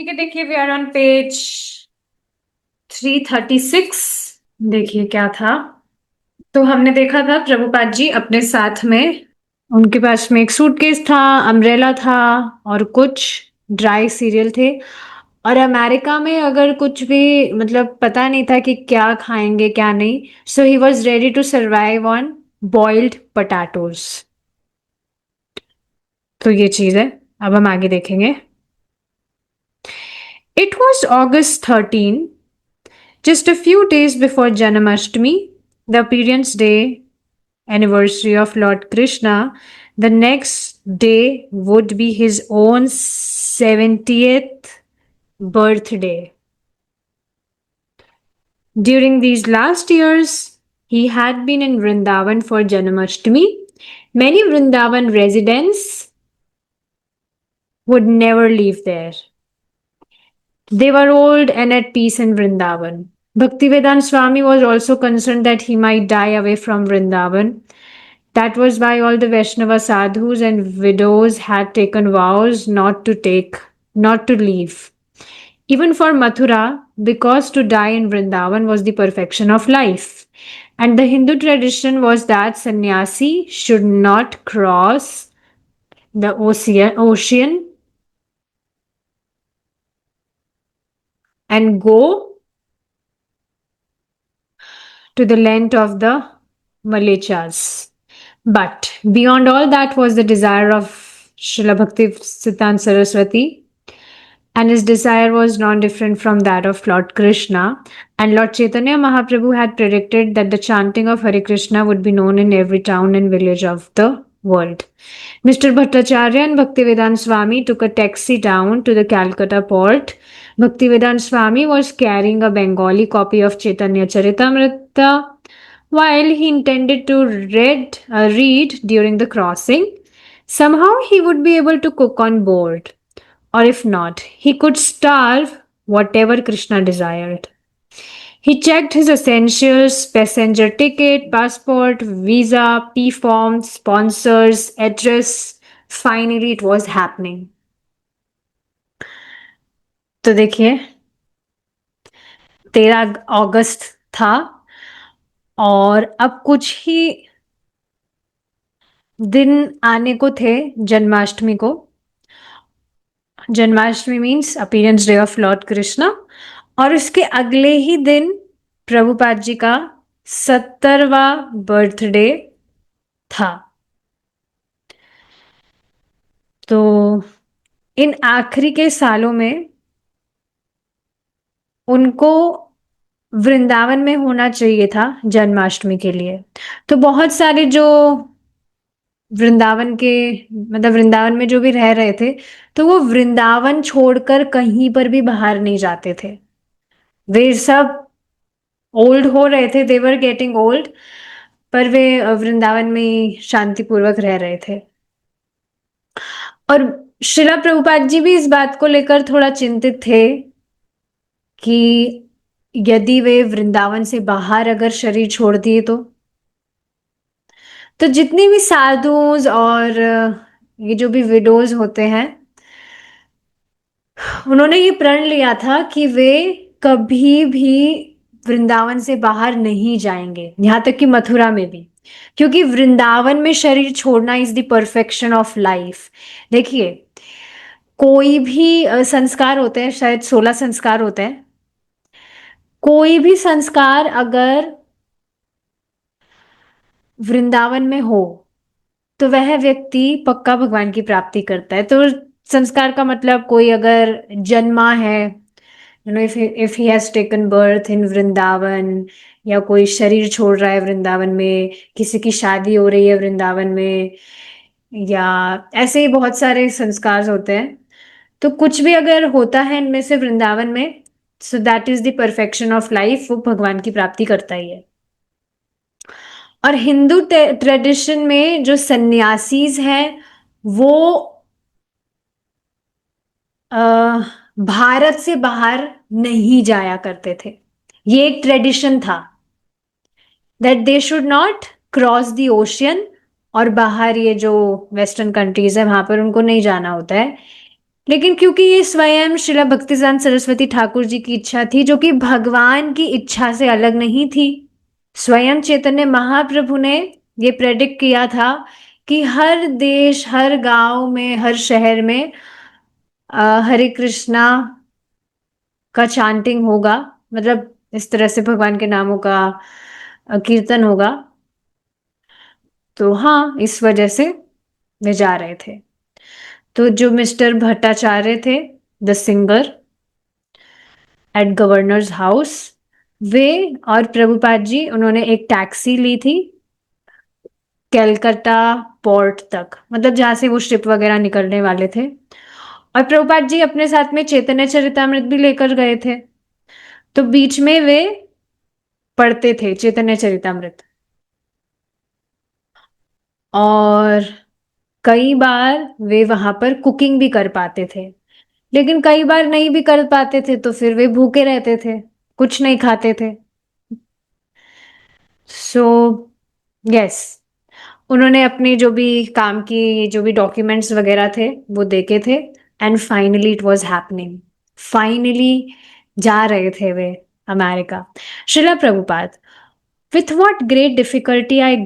ठीक है, देखिए वी आर ऑन पेज 336। देखिए क्या था। तो हमने देखा था प्रभुपाद जी अपने साथ में, उनके पास में एक सूटकेस था, अम्ब्रेला था और कुछ ड्राई सीरियल थे। और अमेरिका में अगर कुछ भी मतलब पता नहीं था कि क्या खाएंगे क्या नहीं, so he was ready to survive on boiled potatoes. तो ये चीज है। अब हम आगे देखेंगे। It was August 13, just a few days before Janamashtami, the appearance day anniversary of Lord Krishna. The next day would be his own 70th birthday. During these last years, he had been in Vrindavan for Janamashtami. Many Vrindavan residents would never leave there. They were old and at peace in Vrindavan. Bhaktivedanta Swami was also concerned that he might die away from Vrindavan. That was why all the Vaishnava sadhus and widows had taken vows not to leave. Even for Mathura, because to die in Vrindavan was the perfection of life. And the Hindu tradition was that sannyasi should not cross the ocean and go to the land of the Malechas. But beyond all that was the desire of Srila Bhakti Siddhanta Saraswati, and his desire was non different from that of Lord Krishna. And Lord Chaitanya Mahaprabhu had predicted that the chanting of Hare Krishna would be known in every town and village of the world. Mr. Bhattacharya and Bhaktivedanta Swami took a taxi down to the Calcutta port. Bhaktivedanta Swami was carrying a Bengali copy of Chaitanya Charitamrita, while he intended to read during the crossing. Somehow he would be able to cook on board, or if not, he could starve whatever Krishna desired. He checked his essentials: passenger ticket, passport, visa, P form, sponsors, address. Finally, it was happening. तो देखिए 13 अगस्त था और अब कुछ ही दिन आने को थे जन्माष्टमी को। Janmashtami means appearance day of Lord Krishna, और उसके अगले ही दिन प्रभुपाद जी का 70वां बर्थडे था। तो इन आखिरी के सालों में उनको वृंदावन में होना चाहिए था जन्माष्टमी के लिए। तो बहुत सारे जो वृंदावन के मतलब वृंदावन में जो भी रह रहे थे, तो वो वृंदावन छोड़कर कहीं पर भी बाहर नहीं जाते थे। वे सब ओल्ड हो रहे थे, दे वर गेटिंग ओल्ड, पर वे वृंदावन में ही शांतिपूर्वक रह रहे थे। और शिला प्रभुपाद जी भी इस बात को लेकर थोड़ा चिंतित थे कि यदि वे वृंदावन से बाहर अगर शरीर छोड़ दिए तो जितनी भी साधुज और ये जो भी विडोज होते हैं, उन्होंने ये प्रण लिया था कि वे कभी भी वृंदावन से बाहर नहीं जाएंगे, यहां तक कि मथुरा में भी, क्योंकि वृंदावन में शरीर छोड़ना is the perfection of life. देखिए कोई भी संस्कार होते हैं, शायद 16 संस्कार होते हैं। कोई भी संस्कार अगर वृंदावन में हो तो वह व्यक्ति पक्का भगवान की प्राप्ति करता है। तो संस्कार का मतलब कोई अगर जन्मा है, you know, if he has taken birth in Vrindavan, या कोई शरीर छोड़ रहा है वृंदावन में, किसी की शादी हो रही है वृंदावन में, या ऐसे ही बहुत सारे संस्कार होते हैं। तो कुछ भी अगर होता है इनमें से वृंदावन में, so that is the perfection of life, वो भगवान की प्राप्ति करता ही है। और हिंदू ट्रेडिशन में जो सन्यासीज हैं वो भारत से बाहर नहीं जाया करते थे। ये एक ट्रेडिशन था that they should not cross the ocean, और बाहर ये जो वेस्टर्न कंट्रीज है वहां पर उनको नहीं जाना होता है। लेकिन क्योंकि ये स्वयं श्रीला भक्तिसिद्धांत सरस्वती ठाकुर जी की इच्छा थी, जो कि भगवान की इच्छा से अलग नहीं थी। स्वयं चैतन्य महाप्रभु ने ये प्रेडिक्ट किया था कि हर देश, हर गांव में, हर शहर में हरे कृष्णा का चांटिंग होगा, मतलब इस तरह से भगवान के नामों का कीर्तन होगा। तो हाँ, इस वजह से वे जा रहे थे। तो जो मिस्टर भट्टाचार्य थे, the singer at governor's house, वे और प्रभुपाद जी, उन्होंने एक टैक्सी ली थी कैलकाटा पोर्ट तक, मतलब जहां से वो शिप वगैरह निकलने वाले थे। और प्रभुपाद जी अपने साथ में चैतन्य चरितमृत भी लेकर गए थे। तो बीच में वे पढ़ते थे चैतन्य चरितमृत। और कई बार वे वहां पर कुकिंग भी कर पाते थे, लेकिन कई बार नहीं भी कर पाते थे, तो फिर वे भूखे रहते थे, कुछ नहीं खाते थे। सो यस, उन्होंने अपनी जो भी काम की, जो भी डॉक्यूमेंट्स वगैरह थे, वो देखे थे। And finally it was happening. Finally जा रहे थे वे America. Srila Prabhupada, with what great difficulty I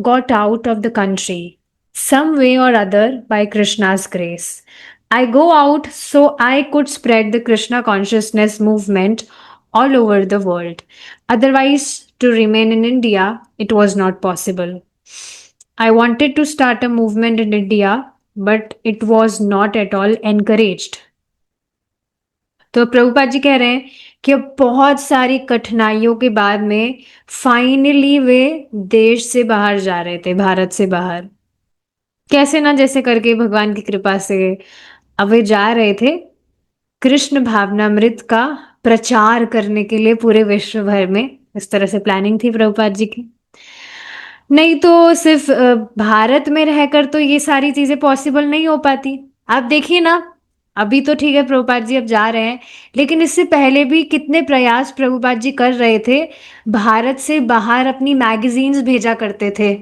got out of the country, some way or other, by Krishna's grace. I go out so I could spread the Krishna consciousness movement all over the world. Otherwise, to remain in India, it was not possible. I wanted to start a movement in India, but it was not at all encouraged. तो प्रभुपाद जी कह रहे हैं कि अब बहुत सारी कठिनाइयों के बाद में फाइनली वे देश से बाहर जा रहे थे, भारत से बाहर। कैसे ना, जैसे करके भगवान की कृपा से अब वे जा रहे थे कृष्ण भावनामृत का प्रचार करने के लिए पूरे विश्व भर में। इस तरह से प्लानिंग थी प्रभुपाद जी की। नहीं तो सिर्फ भारत में रहकर तो ये सारी चीजें पॉसिबल नहीं हो पाती। आप देखिए ना, अभी तो ठीक है प्रभुपाद जी अब जा रहे हैं, लेकिन इससे पहले भी कितने प्रयास प्रभुपाद जी कर रहे थे। भारत से बाहर अपनी मैगजीन्स भेजा करते थे,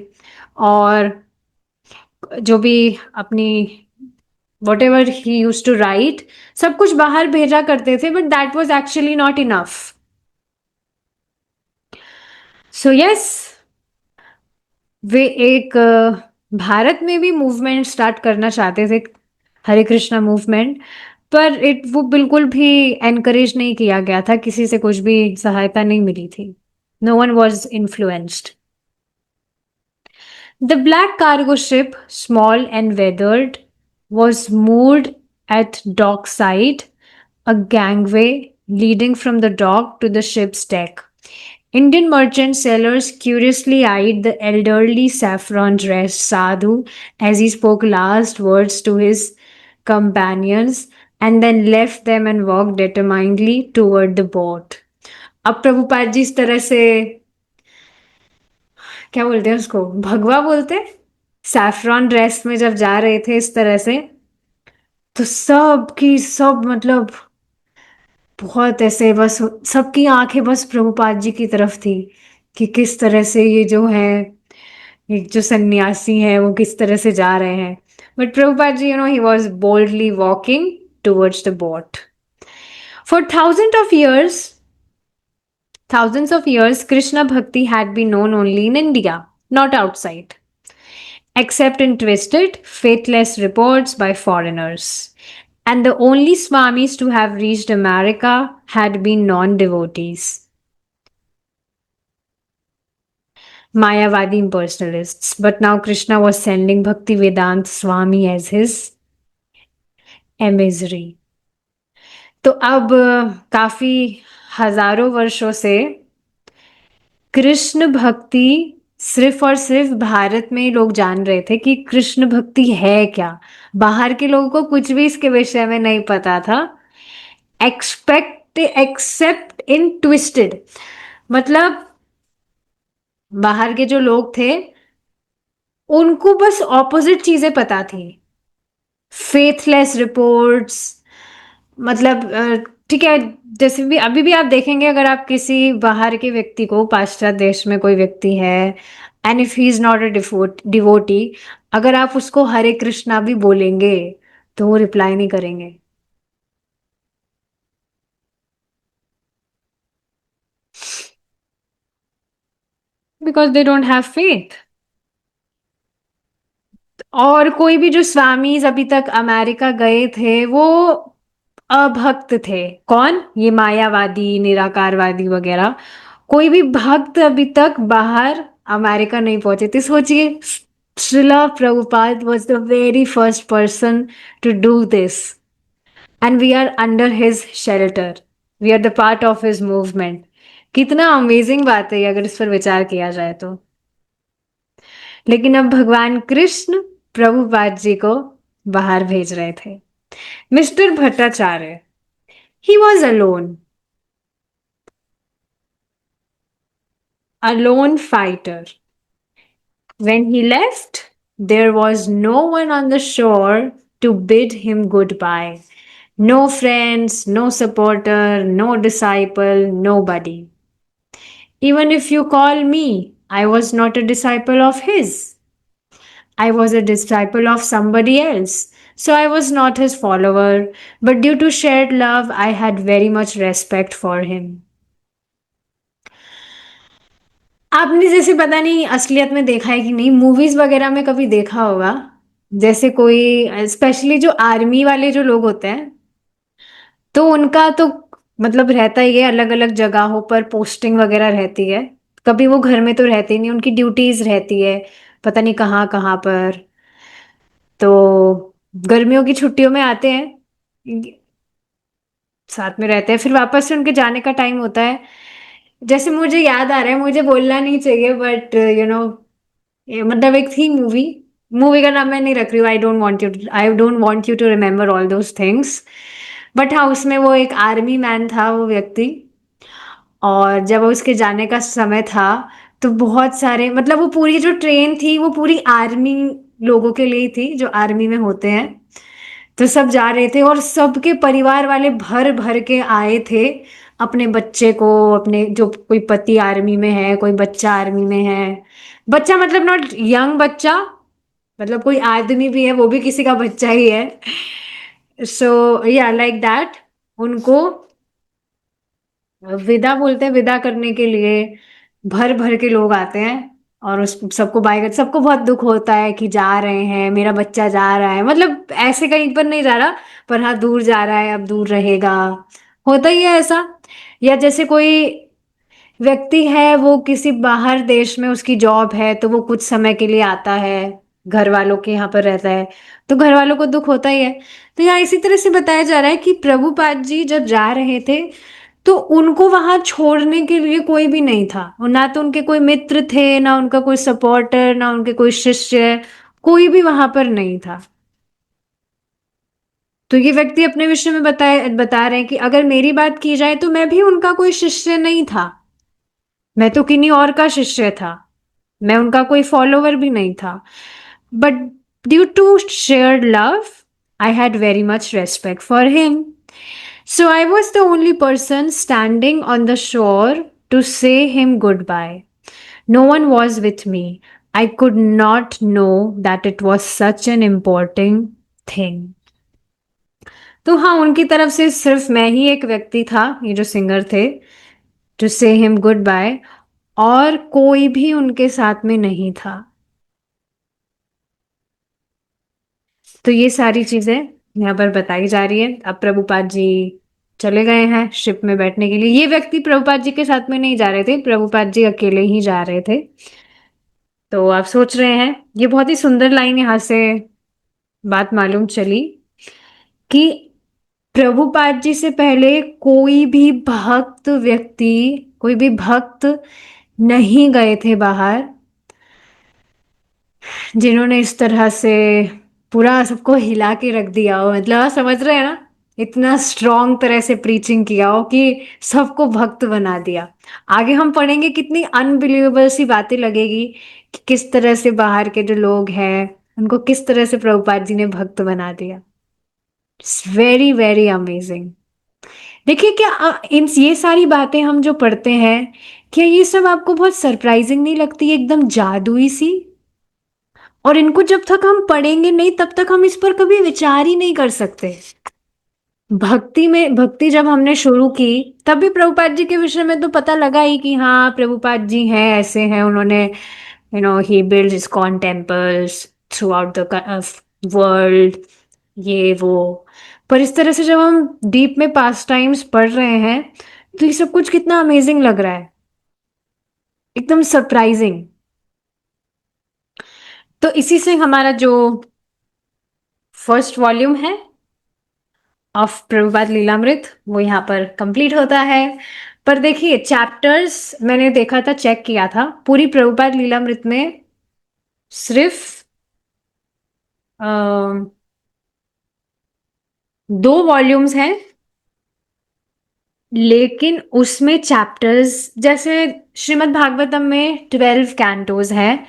और जो भी अपनी whatever he use to write, सब कुछ बाहर भेजा करते थे, but that was actually not enough. So yes, वे एक भारत में भी मूवमेंट स्टार्ट करना चाहते थे, हरे कृष्णा मूवमेंट, पर वो बिल्कुल भी एनकरेज नहीं किया गया था, किसी से कुछ भी सहायता नहीं मिली थी। No one was influenced. The black cargo ship, small and weathered, was moored at dock side, a gangway leading from the dock to the ship's deck. Indian merchant sailors curiously eyed the elderly saffron dressed sadhu as he spoke last words to his companions, and then left them and walked determinedly toward the boat. अब प्रभुपाद जी इस तरह से, क्या बोलते हैं उसको, भगवा बोलते, सैफरॉन ड्रेस में जब जा रहे थे इस तरह से, तो सब की सब, मतलब बहुत ऐसे, बस सबकी आंखें बस प्रभुपाद जी की तरफ थी कि किस तरह से ये जो है, एक जो सन्यासी है, वो किस तरह से जा रहे हैं। But Prabhupada ji, he was boldly walking towards the boat. For thousands of years, Krishna Bhakti had been known only in India, not outside, except in twisted, faithless reports by foreigners. And the only Swamis to have reached America had been non devotees, Mayavadi impersonalists. But now Krishna was sending Bhaktivedanta Swami as his emissary. तो अब काफी हजारों वर्षों से कृष्ण भक्ति सिर्फ और सिर्फ भारत में ही लोग जान रहे थे कि कृष्ण भक्ति है क्या। बाहर के लोगों को कुछ भी इसके विषय में नहीं पता था, एक्सेप्ट इन ट्विस्टेड, मतलब बाहर के जो लोग थे उनको बस ऑपोजिट चीजें पता थी, फेथलेस रिपोर्ट्स, मतलब ठीक है, जैसे भी अभी भी आप देखेंगे, अगर आप किसी बाहर के व्यक्ति को, पाश्चात्य देश में कोई व्यक्ति है, and if he is not a devotee, अगर आप उसको हरे कृष्णा भी बोलेंगे, तो वो रिप्लाई नहीं करेंगे। Because they don't have faith. और कोई भी जो स्वामीज अभी तक अमेरिका गए थे वो अभक्त थे। कौन? ये मायावादी निराकारवादी वगैरह। कोई भी भक्त अभी तक बाहर अमेरिका नहीं पहुंचे थे। सोचिए, Srila Prabhupada was the very first person to do this, and we are under his shelter, we are the part of his movement. कितना अमेजिंग बात है ये, अगर इस पर विचार किया जाए तो। लेकिन अब भगवान कृष्ण प्रभुपाद जी को बाहर भेज रहे थे। Mister Bhattacharya, he was alone fighter. When he left, there was no one on the shore to bid him goodbye. No friends, no supporter, no disciple, nobody. Even if you call me, I was not a disciple of his. I was a disciple of somebody else. So I was not his follower, but due to shared love, I had very much respect for him. आपने जैसे पता नहीं असलियत में देखा है कि नहीं, मूवीज वगैरह में कभी देखा होगा, जैसे कोई स्पेशली जो आर्मी वाले जो लोग होते हैं, तो उनका तो मतलब रहता ही है, अलग अलग जगहों पर पोस्टिंग वगैरह रहती है। कभी वो घर में तो रहते ही नहीं, उनकी ड्यूटीज रहती है पता नहीं कहाँ कहाँ पर। तो गर्मियों की छुट्टियों में आते हैं, साथ में रहते हैं, फिर वापस से उनके जाने का टाइम होता है। जैसे मुझे याद आ रहा है, मुझे बोलना नहीं चाहिए बट मतलब एक थी मूवी, मूवी का नाम मैं नहीं रख रही हूँ, I don't want you to remember all those things. But हाँ, उसमें वो एक आर्मी मैन था वो व्यक्ति, और जब उसके जाने का समय था तो बहुत सारे, मतलब वो पूरी जो ट्रेन थी वो पूरी आर्मी लोगों के लिए ही थी जो आर्मी में होते हैं। तो सब जा रहे थे और सबके परिवार वाले भर भर के आए थे अपने बच्चे को, अपने जो कोई पति आर्मी में है, कोई बच्चा आर्मी में है। बच्चा मतलब नॉट यंग बच्चा, मतलब कोई आदमी भी है वो भी किसी का बच्चा ही है। सो या लाइक दैट, उनको विदा बोलते हैं, विदा करने के लिए भर भर के लोग आते हैं। और उस सबको बाय कर, सबको बहुत दुख होता है कि जा रहे हैं, मेरा बच्चा जा रहा है, मतलब ऐसे कहीं पर नहीं जा रहा, पर हाँ दूर जा रहा है, अब दूर रहेगा। होता ही है ऐसा। या जैसे कोई व्यक्ति है, वो किसी बाहर देश में उसकी जॉब है, तो वो कुछ समय के लिए आता है, घर वालों के यहाँ पर रहता है, तो घर वालों को दुख होता ही है। तो यहाँ इसी तरह से बताया जा रहा है कि प्रभुपाद जी जब जा रहे थे तो उनको वहां छोड़ने के लिए कोई भी नहीं था, और ना तो उनके कोई मित्र थे, ना उनका कोई सपोर्टर, ना उनके कोई शिष्य, कोई भी वहां पर नहीं था। तो ये व्यक्ति अपने विषय में बता रहे हैं कि अगर मेरी बात की जाए तो मैं भी उनका कोई शिष्य नहीं था, मैं तो किन्हीं और का शिष्य था, मैं उनका कोई फॉलोवर भी नहीं था। But due to shared love, I had very much respect for him. So I was the only person standing on the shore to say him goodbye. No one was with me. I could not know that it was such an important thing. तो हाँ, उनकी तरफ से सिर्फ मैं ही एक व्यक्ति था, ये जो सिंगर थे, टू से हिम गुड बाय, और कोई भी उनके साथ में नहीं था। तो ये सारी चीजें यहाँ पर बताई जा रही है। अब प्रभुपाद जी चले गए हैं शिप में बैठने के लिए। ये व्यक्ति प्रभुपाद जी के साथ में नहीं जा रहे थे, प्रभुपाद जी अकेले ही जा रहे थे। तो आप सोच रहे हैं, ये बहुत ही सुंदर लाइन यहाँ से बात मालूम चली कि प्रभुपाद जी से पहले कोई भी भक्त व्यक्ति, कोई भी भक्त नहीं गए थे बाहर, जिन्होंने इस तरह से पूरा सबको हिला के रख दिया हो। मतलब आप समझ रहे हैं ना, इतना स्ट्रॉन्ग तरह से प्रीचिंग किया हो कि सबको भक्त बना दिया। आगे हम पढ़ेंगे, कितनी अनबिलीवेबल सी बातें लगेगी कि किस तरह से बाहर के जो लोग हैं उनको किस तरह से प्रभुपाद जी ने भक्त बना दिया। It's very very amazing. देखिए, क्या इन ये सारी बातें हम जो पढ़ते हैं, क्या ये सब आपको बहुत सरप्राइजिंग नहीं लगती, एकदम जादुई सी? और इनको जब तक हम पढ़ेंगे नहीं तब तक हम इस पर कभी विचार ही नहीं कर सकते। भक्ति जब हमने शुरू की तब भी प्रभुपाद जी के विषय में तो पता लगा ही कि हाँ प्रभुपाद जी हैं, ऐसे हैं, उन्होंने he build ISKCON temples throughout the world, ये वो। पर इस तरह से जब हम डीप में पास्ट टाइम्स पढ़ रहे हैं तो ये सब कुछ कितना अमेजिंग लग रहा है, एकदम सरप्राइजिंग। तो इसी से हमारा जो फर्स्ट वॉल्यूम है ऑफ प्रभुपाद लीलामृत वो यहाँ पर कंप्लीट होता है। पर देखिए चैप्टर्स मैंने देखा था, चेक किया था, पूरी प्रभुपाद लीलामृत में सिर्फ 2 वॉल्यूम्स हैं, लेकिन उसमें चैप्टर्स जैसे श्रीमद् भागवतम में 12 कैंटोज हैं,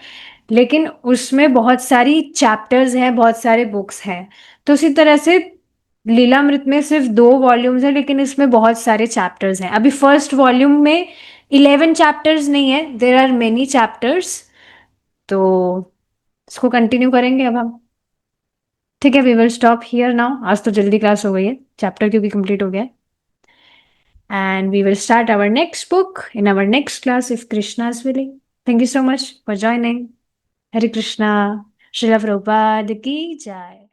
लेकिन उसमें बहुत सारी चैप्टर्स हैं, बहुत सारे बुक्स हैं। तो उसी तरह से लीलामृत में सिर्फ 2 वॉल्यूम्स हैं, लेकिन इसमें बहुत सारे चैप्टर्स हैं। अभी फर्स्ट वॉल्यूम में 11 चैप्टर्स नहीं है, देर आर मेनी चैप्टर्स। तो इसको कंटिन्यू करेंगे अब हम। ठीक है, we will stop here now. आज तो जल्दी क्लास हो गई है, चैप्टर क्योंकि कंप्लीट हो गया है। And we will start our next book in our next class if Krishna is willing. Thank you so much for joining. Hare Krishna. Srila Prabhupada ki jai.